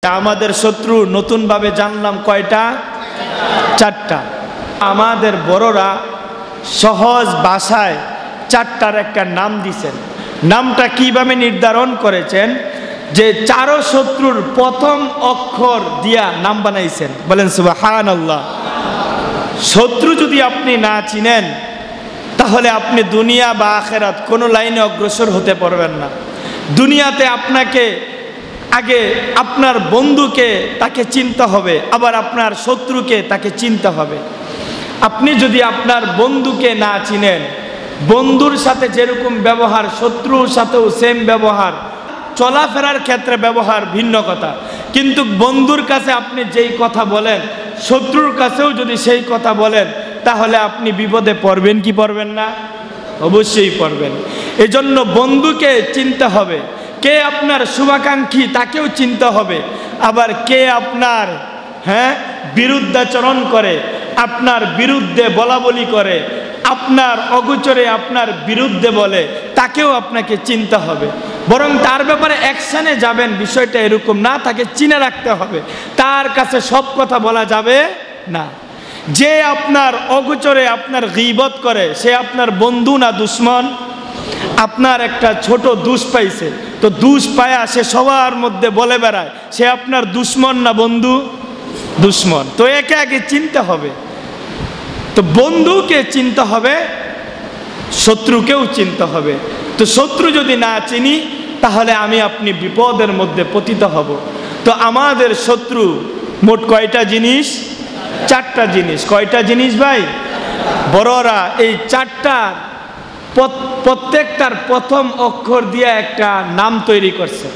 আমাদের শত্রু নতুনভাবে জানলাম কয়টা? চারটা। আমাদের বড়রা সহজ ভাষায় চারটার একটা নাম দিয়েছেন। নামটা কিভাবে নির্ধারণ করেছেন? যে চারো শত্রুর প্রথম অক্ষর দিয়া নাম বানাইছেন। বলেন সুবহানাল্লাহ। শত্রু যদি আপনি না চিনেন তাহলে আপনি দুনিয়া বা আখিরাত কোনো লাইনে অগ্রসর হতে পারবেন না। দুনিয়াতে আপনাকে আগে আপনার বন্ধুকে তাকে চিনতে হবে, আবার আপনার শত্রুকে তাকে চিনতে হবে। আপনি যদি আপনার বন্ধুকে না চিনেন, বন্ধুর সাথে যেরকম ব্যবহার শত্রুর সাথেও সেম ব্যবহার, চলাফেরার ক্ষেত্রে ব্যবহার ভিন্ন কথা, কিন্তু বন্ধুর কাছে আপনি যেই কথা বলেন শত্রুর কাছেও যদি সেই কথা বলেন তাহলে আপনি বিপদে পড়বেন কি পড়বেন না? অবশ্যই পড়বেন। এজন্য বন্ধুকে চিনতে হবে, কে আপনার শুভাকাঙ্ক্ষী তাকেও চিনতে হবে, আবার কে আপনার বিরুদ্ধাচরণ করে, আপনার বিরুদ্ধে বলাবলি করে, আপনার অগোচরে আপনার বিরুদ্ধে বলে, তাকেও আপনাকে চিনতে হবে। বরং তার ব্যাপারে অ্যাকশনে যাবেন, বিষয়টা এরকম না, তাকে চিনে রাখতে হবে। তার কাছে সব কথা বলা যাবে না। যে আপনার অগোচরে আপনার গীবত করে সে আপনার বন্ধু না দুশ্মন? আপনার একটা ছোট দোষ পাইছে, তো দোষ পায়া সে সবার মধ্যে বলে বেড়ায়, সে আপনার দুশ্মন না বন্ধু? দুশ্মন। তো একে আগে চিনতে হবে। তো বন্ধুকে চিনতে হবে, শত্রুকেও চিনতে হবে। তো শত্রু যদি না চিনি তাহলে আমি আপনি বিপদের মধ্যে পতিত হব। তো আমাদের শত্রু মোট কয়টা জিনিস? চারটা জিনিস। কয়টা জিনিস ভাই? বড়রা এই চারটার প্রত্যেকটার প্রথম অক্ষর দিয়ে একটা নাম তৈরি করছে।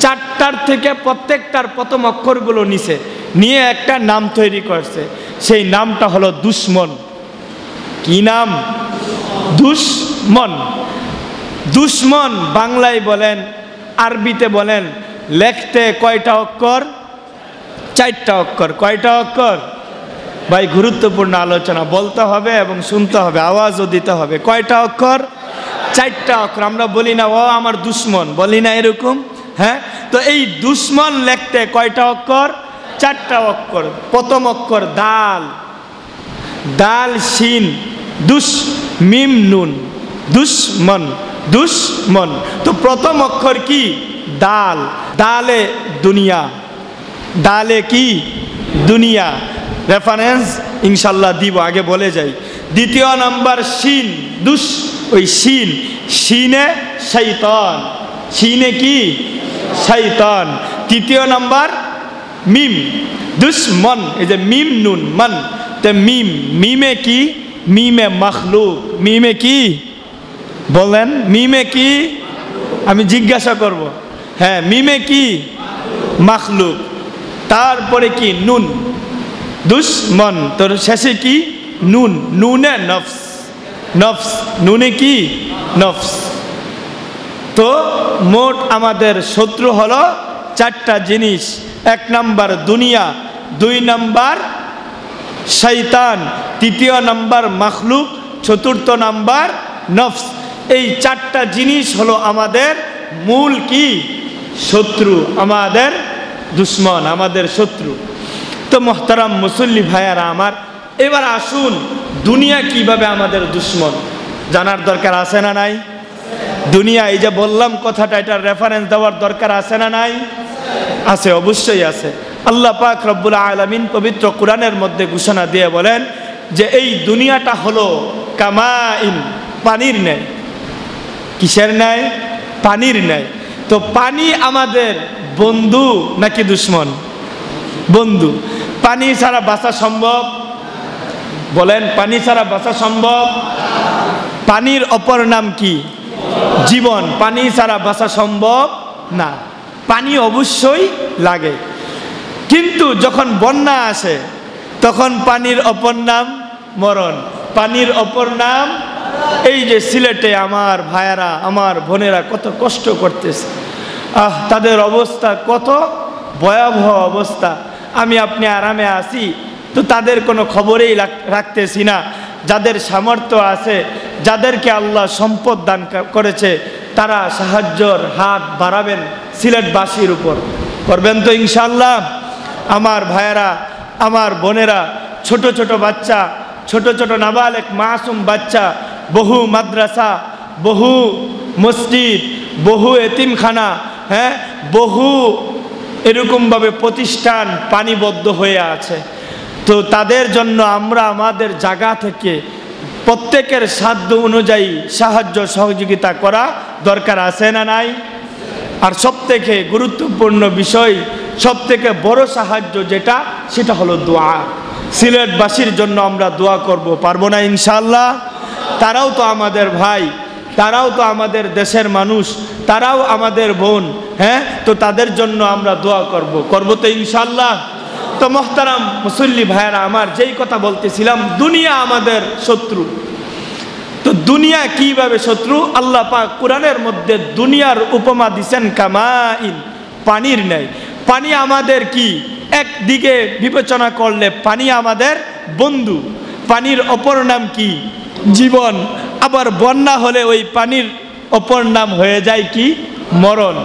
চারটার থেকে প্রত্যেকটার প্রথম অক্ষরগুলো নিয়ে একটা নাম তৈরি করছে। সেই নামটা হলো দুশ্মন। কি নাম? দুশ্মন। দুশ্মন বাংলায় বলেন, আরবিতে বলেন, লেখতে কয়টা অক্ষর? চারটা অক্ষর। কয়টা অক্ষর ভাই? গুরুত্বপূর্ণ আলোচনা, বলতে হবে এবং শুনতে হবে, আওয়াজও দিতে হবে। কয়টা অক্ষর? চারটা অক্ষর। আমরা বলি না ও আমার দুশ্মন, বলি না এরকম? তো এই দুশ্মন লেখতে কয়টা অক্ষর? চারটা অক্ষর। প্রথম অক্ষর দাল, দাল শিন, দুস মিম নুন, দুশ্মন, দুশ্মন। তো প্রথম অক্ষর কি? দাল। দালে দুনিয়া। দালে কি? দুনিয়া। রেফারেন্স ইনশাল্লাহ দিব, আগে বলে যাই। দ্বিতীয় নাম্বার শিন, দুস, ওই শিন, শিনে শয়তান। শিনে কি? শয়তান। তৃতীয় নাম্বার মিম, দুশ্মন। এই যে মিম নুন মান, তে মিম, মিমে কি? মিমে মখলুক। মিমে কি বলেন? মিমে কি? আমি জিজ্ঞাসা করব। মিমে কি? মখলুক। তারপরে কি? নুন, দুশ্মন। তোর শেষে কি? নুন, নুনে নফস, নফস, নুনে কি? নফস। তো মোট আমাদের শত্রু হলো চারটা জিনিস। এক নাম্বার দুনিয়া, দুই নাম্বার শয়তান, তৃতীয় নাম্বার মখলুক, চতুর্থ নাম্বার নফস। এই চারটা জিনিস হলো আমাদের মূল কি? শত্রু, আমাদের দুশ্মন, আমাদের শত্রু। তো মোহতারাম মুসল্লি ভাইয়ারা আমার, এবার আসুন দুনিয়া কিভাবে আমাদের দুশ্মন জানার দরকার আছে না নাই? দুনিয়া, এই যে বললাম কথাটা, এটার রেফারেন্স দেওয়ার দরকার আছে না নাই? আছে, অবশ্যই আছে। আল্লাহ পাক রব্বুল আলামিন পবিত্র কোরআনের মধ্যে ঘোষণা দিয়ে বলেন যে এই দুনিয়াটা হলো কামাইন, পানির ন্যায়। কিসের ন্যায়? পানির ন্যায়। তো পানি আমাদের বন্ধু নাকি দুশ্মন? বন্ধু। পানি ছাড়া বাঁচা সম্ভব? বলেন, পানি ছাড়া বাঁচা সম্ভব? পানির অপর নাম কি? জীবন। পানি ছাড়া বাঁচা সম্ভব না। পানি অবশ্যই লাগে, কিন্তু যখন বন্যা আসে তখন পানির অপর নাম মরণ। পানির অপর নাম, এই যে সিলেটে আমার ভাইয়ারা, আমার বোনেরা কত কষ্ট করতেছে, তাদের অবস্থা কত ভয়াবহ অবস্থা। আমি আপনি আরামে আছি, তো তাদের কোনো খবরেই রাখতেছি না। যাদের সামর্থ্য আছে, যাদেরকে আল্লাহ সম্পদ দান করেছে, তারা সাহায্যর হাত বাড়াবেন সিলেটবাসীর উপর। করবেন তো ইনশাআল্লাহ? আমার ভাইয়েরা, আমার বোনেরা, ছোট ছোট বাচ্চা, ছোট ছোট নাবালেক মাসুম বাচ্চা, বহু মাদ্রাসা, বহু মসজিদ, বহু এতিমখানা, হ্যাঁ, বহু এরকমভাবে প্রতিষ্ঠান পানিবদ্ধ হয়ে আছে। তো তাদের জন্য আমরা আমাদের জায়গা থেকে প্রত্যেকের সাধ্য অনুযায়ী সাহায্য সহযোগিতা করা দরকার আছে না নাই? আর সবথেকে গুরুত্বপূর্ণ বিষয়, সবথেকে বড় সাহায্য যেটা, সেটা হলো দোয়া। সিলেটবাসীর জন্য আমরা দোয়া করব, পারবো না ইনশাআল্লাহ? তারাও তো আমাদের ভাই, তারাও তো আমাদের দেশের মানুষ, তারাও আমাদের বোন, হ্যাঁ, তো তাদের জন্য আমরা দোয়া করব তো ইনশাআল্লাহ। তো মোহতারাম মুসল্লি ভাইয়েরা আমার, যেই কথা বলতেছিলাম, দুনিয়া আমাদের শত্রু। তো দুনিয়া কিভাবে শত্রু? আল্লাহ পাক কোরআনের মধ্যে দুনিয়ার উপমা দিছেন কামাইন, পানির ন্যায়। পানি আমাদের কি, একদিকে বিবেচনা করলে পানি আমাদের বন্ধু, পানির অপর নাম কি? জীবন। আবার বন্যা হলে ওই পানির অপর নাম হয়ে যায় কি? মরণ।